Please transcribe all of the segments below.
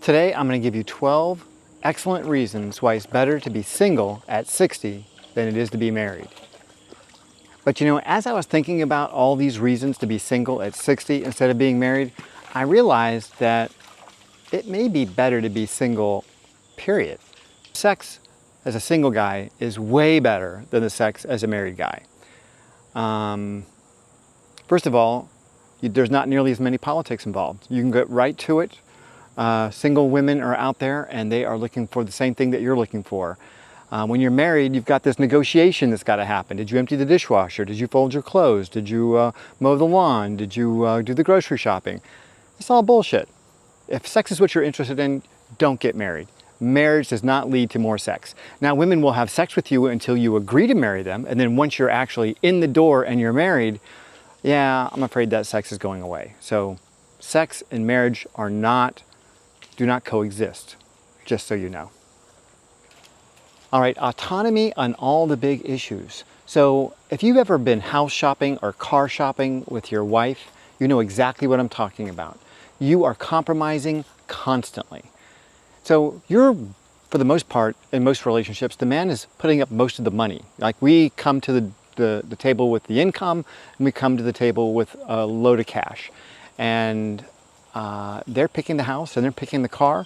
Today I'm going to give you 12 excellent reasons why it's better to be single at 60 than it is to be married. But you know, as I was thinking about all these reasons to be single at 60 instead of being married, I realized that it may be better to be single, period. Sex as a single guy is way better than the sex as a married guy. First of all, there's not nearly as many politics involved. You can get right to it. Single women are out there and they are looking for the same thing that you're looking for. When you're married, you've got this negotiation that's got to happen. Did you empty the dishwasher? Did you fold your clothes? Did you mow the lawn? Did you do the grocery shopping? It's all bullshit. If sex is what you're interested in, don't get married. Marriage does not lead to more sex. Now, women will have sex with you until you agree to marry them, and then once you're actually in the door and you're married, yeah, I'm afraid that sex is going away. So sex and marriage do not coexist, just so you know. All right, autonomy on all the big issues. So if you've ever been house shopping or car shopping with your wife, you know exactly what I'm talking about. You are compromising constantly. So you're, for the most part, in most relationships, the man is putting up most of the money. Like we come to the table with the income, and we come to the table with a load of cash. And they're picking the house and they're picking the car.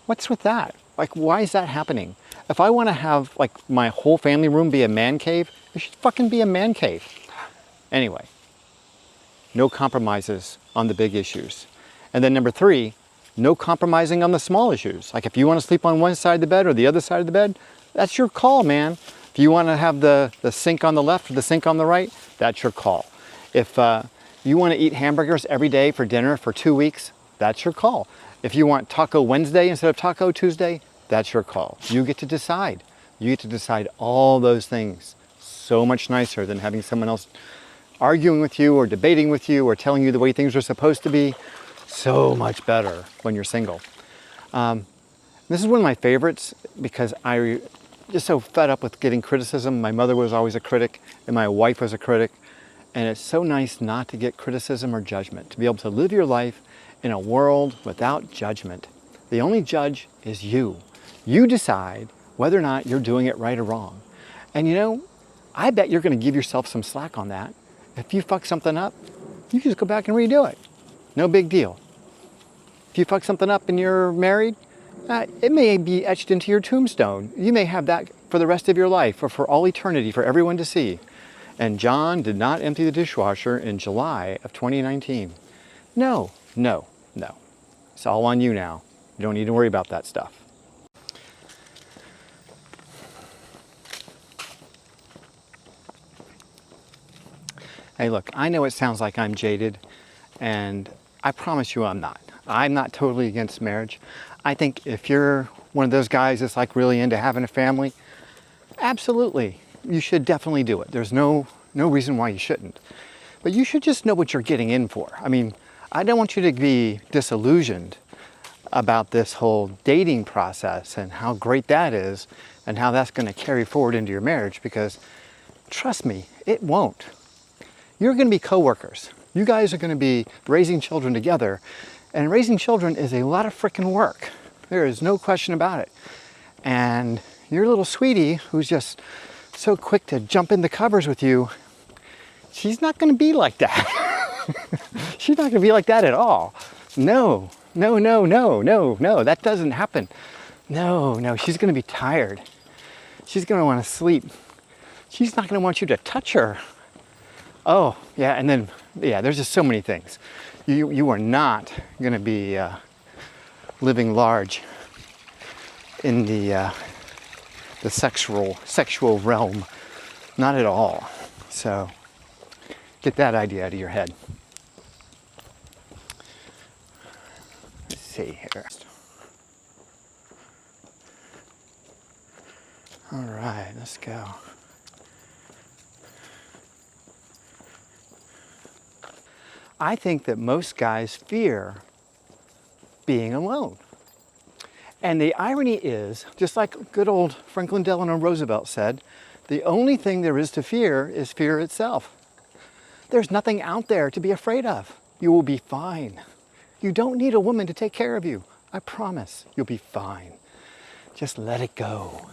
What's with that? Like, why is that happening? If I want to have like my whole family room be a man cave, it should fucking be a man cave. Anyway, no compromises on the big issues. And then number 3, no compromising on the small issues. Like if you want to sleep on one side of the bed or the other side of the bed, that's your call, man. If you want to have the sink on the left or the sink on the right, that's your call. If you want to eat hamburgers every day for dinner for 2 weeks, that's your call. If you want Taco Wednesday instead of Taco Tuesday, that's your call. You get to decide. You get to decide all those things. So much nicer than having someone else arguing with you or debating with you or telling you the way things are supposed to be. So much better when you're single. This is one of my favorites because I just so fed up with getting criticism. My mother was always a critic and my wife was a critic. And it's so nice not to get criticism or judgment, to be able to live your life in a world without judgment. The only judge is you. You decide whether or not you're doing it right or wrong. And you know, I bet you're going to give yourself some slack on that. If you fuck something up, you can just go back and redo it. No big deal. If you fuck something up and you're married, it may be etched into your tombstone. You may have that for the rest of your life or for all eternity for everyone to see. And John did not empty the dishwasher in July of 2019. No, no, no. It's all on you now. You don't need to worry about that stuff. Hey, look, I know it sounds like I'm jaded, and I promise you I'm not. I'm not totally against marriage. I think if you're one of those guys that's like really into having a family, absolutely, you should definitely do it. There's no reason why you shouldn't. But you should just know what you're getting in for. I mean, I don't want you to be disillusioned about this whole dating process and how great that is and how that's going to carry forward into your marriage, because trust me, it won't. You're going to be coworkers. You guys are going to be raising children together, and raising children is a lot of frickin' work. There is no question about it. And your little sweetie, who's just so quick to jump in the covers with you, she's not going to be like that. She's not going to be like that at all. No, no, no, no, no, no, that doesn't happen. No, no, she's going to be tired. She's going to want to sleep. She's not going to want you to touch her. Oh, yeah, and then, yeah, there's just so many things. You are not going to be living large in the sexual realm. Not at all. So get that idea out of your head. Let's see here. All right, let's go. I think that most guys fear being alone. And the irony is, just like good old Franklin Delano Roosevelt said, the only thing there is to fear is fear itself. There's nothing out there to be afraid of. You will be fine. You don't need a woman to take care of you. I promise you'll be fine. Just let it go.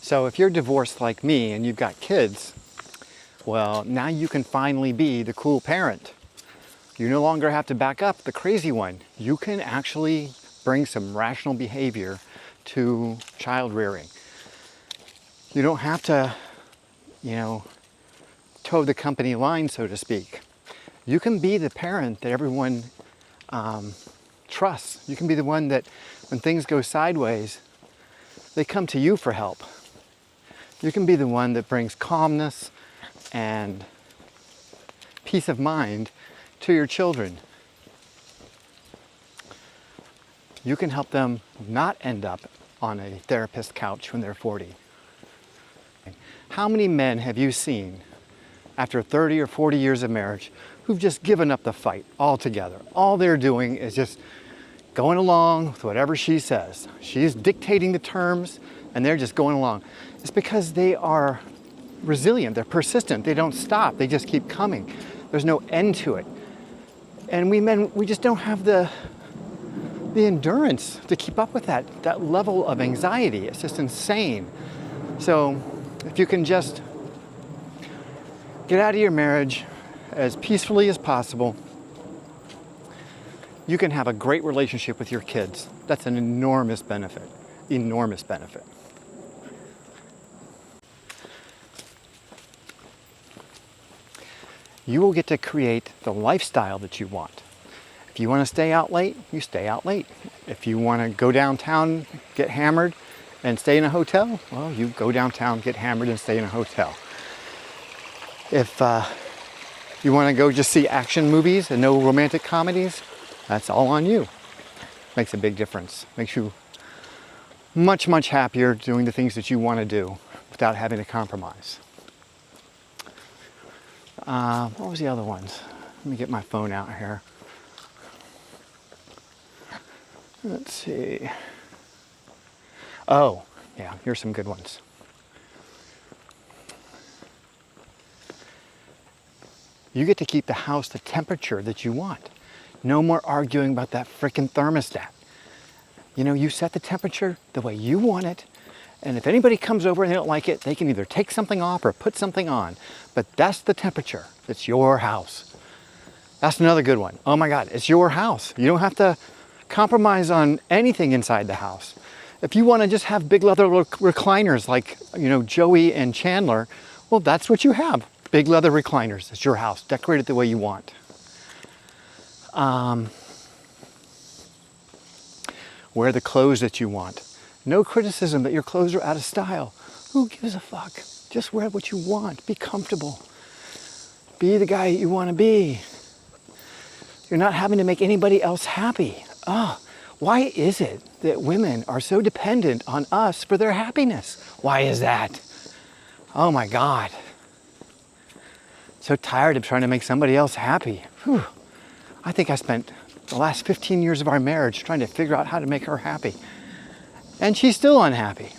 So if you're divorced like me and you've got kids, well, now you can finally be the cool parent. You no longer have to back up the crazy one. You can actually bring some rational behavior to child rearing. You don't have to, toe the company line, so to speak. You can be the parent that everyone trusts. You can be the one that when things go sideways, they come to you for help. You can be the one that brings calmness and peace of mind to your children. You can help them not end up on a therapist couch when they're 40. How many men have you seen after 30 or 40 years of marriage who've just given up the fight altogether? All they're doing is just going along with whatever she says. She's dictating the terms and they're just going along. It's because they are resilient, they're persistent, they don't stop, they just keep coming. There's no end to it. And we men, we just don't have the endurance to keep up with that level of anxiety. It's just insane. So if you can just get out of your marriage as peacefully as possible, you can have a great relationship with your kids. That's an enormous benefit, enormous benefit. You will get to create the lifestyle that you want. If you want to stay out late, you stay out late. If you want to go downtown, get hammered, and stay in a hotel, well, you go downtown, get hammered, and stay in a hotel. If you want to go just see action movies and no romantic comedies, that's all on you. Makes a big difference. Makes you much, much happier doing the things that you want to do without having to compromise. What was the other ones? Let me get my phone out here. Let's see. Oh, yeah, here's some good ones. You get to keep the house the temperature that you want. No more arguing about that frickin' thermostat. You set the temperature the way you want it, and if anybody comes over and they don't like it, they can either take something off or put something on. But that's the temperature. It's your house. That's another good one. Oh my God, it's your house. You don't have to compromise on anything inside the house. If you want to just have big leather recliners like, Joey and Chandler, well, that's what you have. Big leather recliners. It's your house. Decorate it the way you want. Wear the clothes that you want. No criticism that your clothes are out of style. Who gives a fuck? Just wear what you want. Be comfortable. Be the guy you want to be. You're not having to make anybody else happy. Why is it that women are so dependent on us for their happiness? Why is that? Oh my God. So tired of trying to make somebody else happy. Whew. I think I spent the last 15 years of our marriage trying to figure out how to make her happy. And she's still unhappy.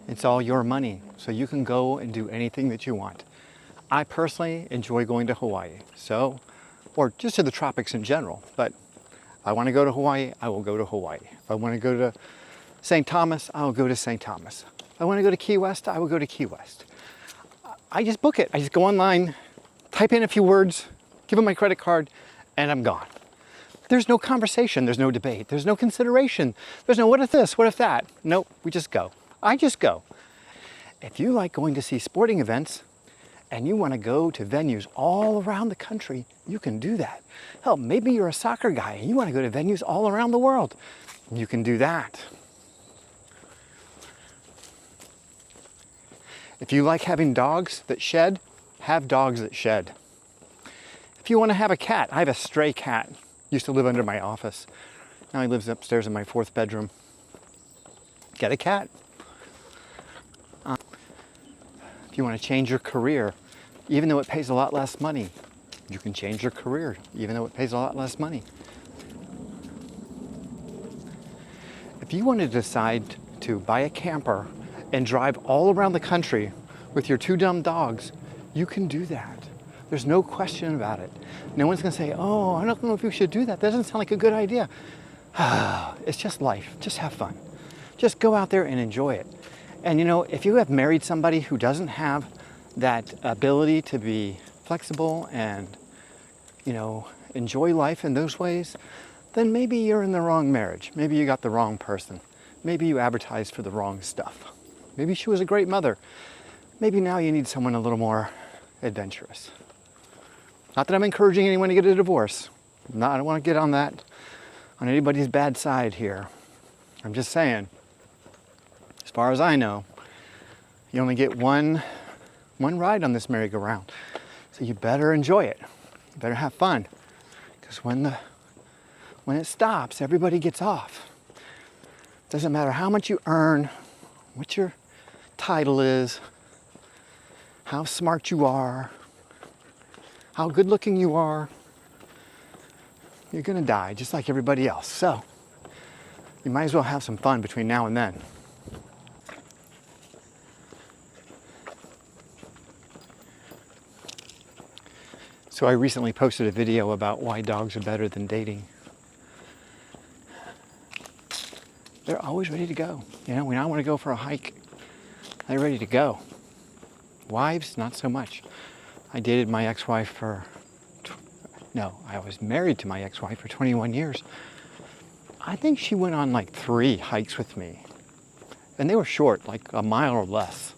It's all your money, so you can go and do anything that you want. I personally enjoy going to Hawaii, or just to the tropics in general, but if I want to go to Hawaii, I will go to Hawaii. If I want to go to St. Thomas, I will go to St. Thomas. If I want to go to Key West, I will go to Key West. I just book it. I just go online, type in a few words, give them my credit card, and I'm gone. There's no conversation, there's no debate, there's no consideration. There's no what if this, what if that. Nope, we just go. I just go. If you like going to see sporting events and you want to go to venues all around the country, you can do that. Hell, maybe you're a soccer guy and you want to go to venues all around the world. You can do that. If you like having dogs that shed, have dogs that shed. If you want to have a cat, I have a stray cat. Used to live under my office. Now he lives upstairs in my 4th bedroom. Get a cat. If you want to change your career, even though it pays a lot less money, you can change your career, even though it pays a lot less money. If you want to decide to buy a camper and drive all around the country with your 2 dumb dogs, you can do that. There's no question about it. No one's gonna say, oh, I don't know if you should do that. That doesn't sound like a good idea. It's just life. Just have fun. Just go out there and enjoy it. And you know, if you have married somebody who doesn't have that ability to be flexible and, you know, enjoy life in those ways, then maybe you're in the wrong marriage. Maybe you got the wrong person. Maybe you advertised for the wrong stuff. Maybe she was a great mother. Maybe now you need someone a little more adventurous. Not that I'm encouraging anyone to get a divorce. I don't want to get on anybody's bad side here. I'm just saying, as far as I know, you only get one ride on this merry-go-round. So you better enjoy it. You better have fun. Because when it stops, everybody gets off. Doesn't matter how much you earn, what your title is, how smart you are, how good looking you are. You're gonna die just like everybody else. So you might as well have some fun between now and then. So I recently posted a video about why dogs are better than dating. They're always ready to go. You know, when I want to go for a hike, they're ready to go. Wives, not so much. I dated my ex-wife I was married to my ex-wife for 21 years. I think she went on like 3 hikes with me. And they were short, like a mile or less.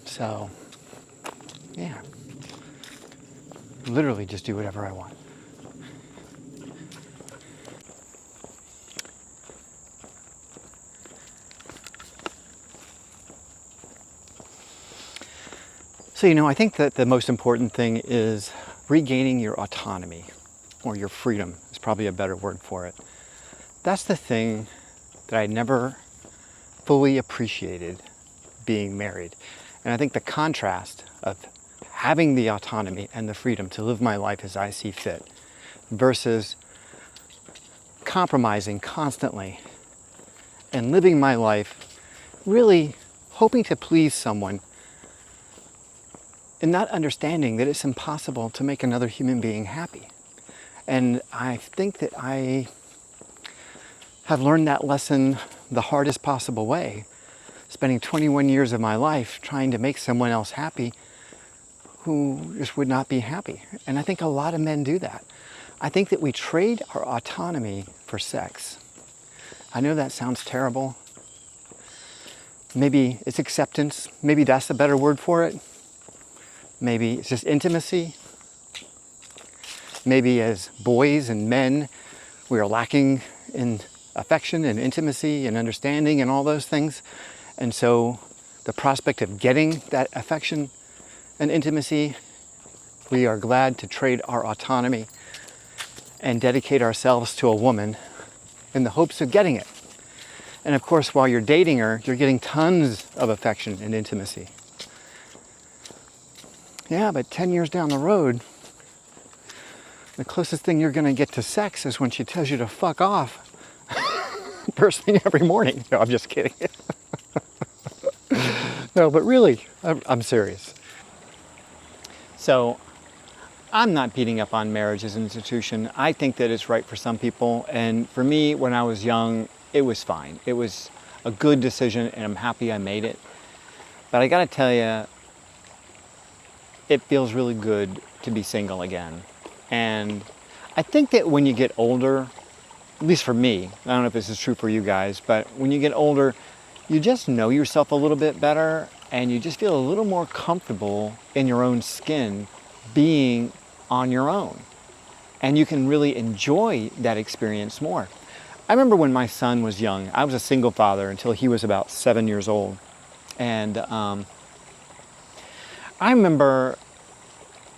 So, yeah. Literally just do whatever I want. So, you know, I think that the most important thing is regaining your autonomy, or your freedom is probably a better word for it. That's the thing that I never fully appreciated being married. And I think the contrast of having the autonomy and the freedom to live my life as I see fit versus compromising constantly and living my life really hoping to please someone and not understanding that it's impossible to make another human being happy. And I think that I have learned that lesson the hardest possible way, spending 21 years of my life trying to make someone else happy who just would not be happy. And I think a lot of men do that. I think that we trade our autonomy for sex. I know that sounds terrible. Maybe it's acceptance. Maybe that's the better word for it. Maybe it's just intimacy. Maybe as boys and men, we are lacking in affection and intimacy and understanding and all those things. And so the prospect of getting that affection and intimacy, we are glad to trade our autonomy and dedicate ourselves to a woman in the hopes of getting it. And of course, while you're dating her, you're getting tons of affection and intimacy. Yeah, but 10 years down the road, the closest thing you're gonna get to sex is when she tells you to fuck off first thing every morning. No, I'm just kidding. No, but really, I'm serious. So, I'm not beating up on marriage as an institution. I think that it's right for some people, and for me, when I was young, it was fine. It was a good decision, and I'm happy I made it. But I gotta tell you, it feels really good to be single again. And I think that when you get older, at least for me, I don't know if this is true for you guys, but when you get older, you just know yourself a little bit better and you just feel a little more comfortable in your own skin being on your own. And you can really enjoy that experience more. I remember when my son was young, I was a single father until he was about 7 years old. And I remember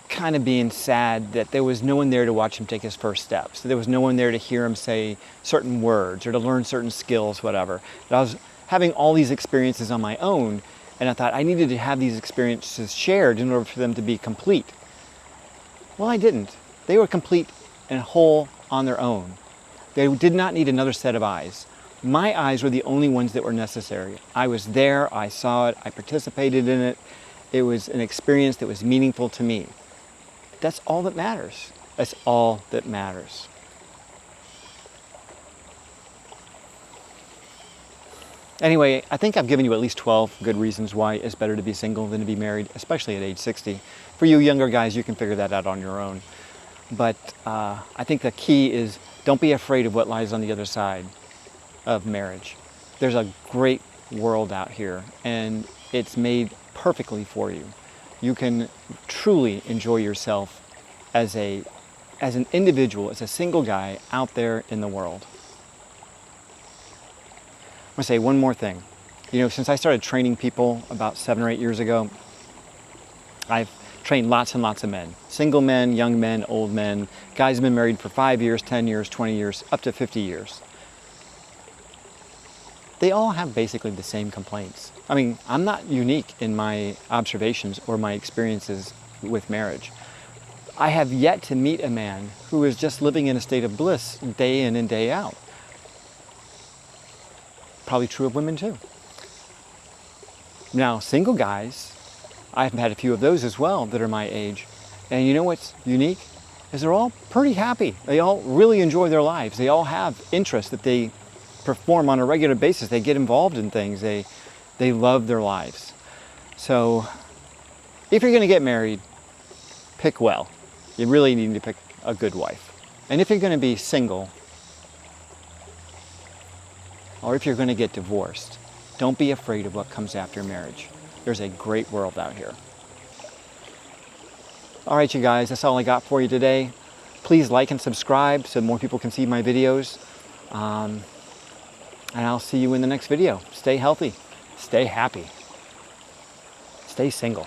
kind of being sad that there was no one there to watch him take his first steps. There was no one there to hear him say certain words or to learn certain skills, whatever. But I was having all these experiences on my own, and I thought I needed to have these experiences shared in order for them to be complete. Well, I didn't. They were complete and whole on their own. They did not need another set of eyes My eyes were the only ones that were necessary. I was there, I saw it, I participated in it. It was an experience that was meaningful to me. That's all that matters. That's all that matters. Anyway, I think I've given you at least 12 good reasons why it's better to be single than to be married, especially at age 60. For you younger guys, you can figure that out on your own. But I think the key is don't be afraid of what lies on the other side of marriage. There's a great world out here, and it's made perfectly for you. You can truly enjoy yourself as an individual, as a single guy out there in the world. I'm going to say one more thing. You know, since I started training people about 7 or 8 years ago, I've trained lots and lots of men. Single men, young men, old men, guys who've been married for 5 years, 10 years, 20 years, up to 50 years. They all have basically the same complaints. I mean, I'm not unique in my observations or my experiences with marriage. I have yet to meet a man who is just living in a state of bliss day in and day out. Probably true of women too. Now, single guys, I've had a few of those as well that are my age. And you know what's unique? Is they're all pretty happy. They all really enjoy their lives. They all have interests that they perform on a regular basis. They get involved in things. They love their lives. So if you're going to get married, pick well. You really need to pick a good wife. And if you're going to be single, or if you're going to get divorced, don't be afraid of what comes after marriage. There's a great world out here. All right, you guys, that's all I got for you today. Please like and subscribe so more people can see my videos. And I'll see you in the next video. Stay healthy, stay happy, stay single.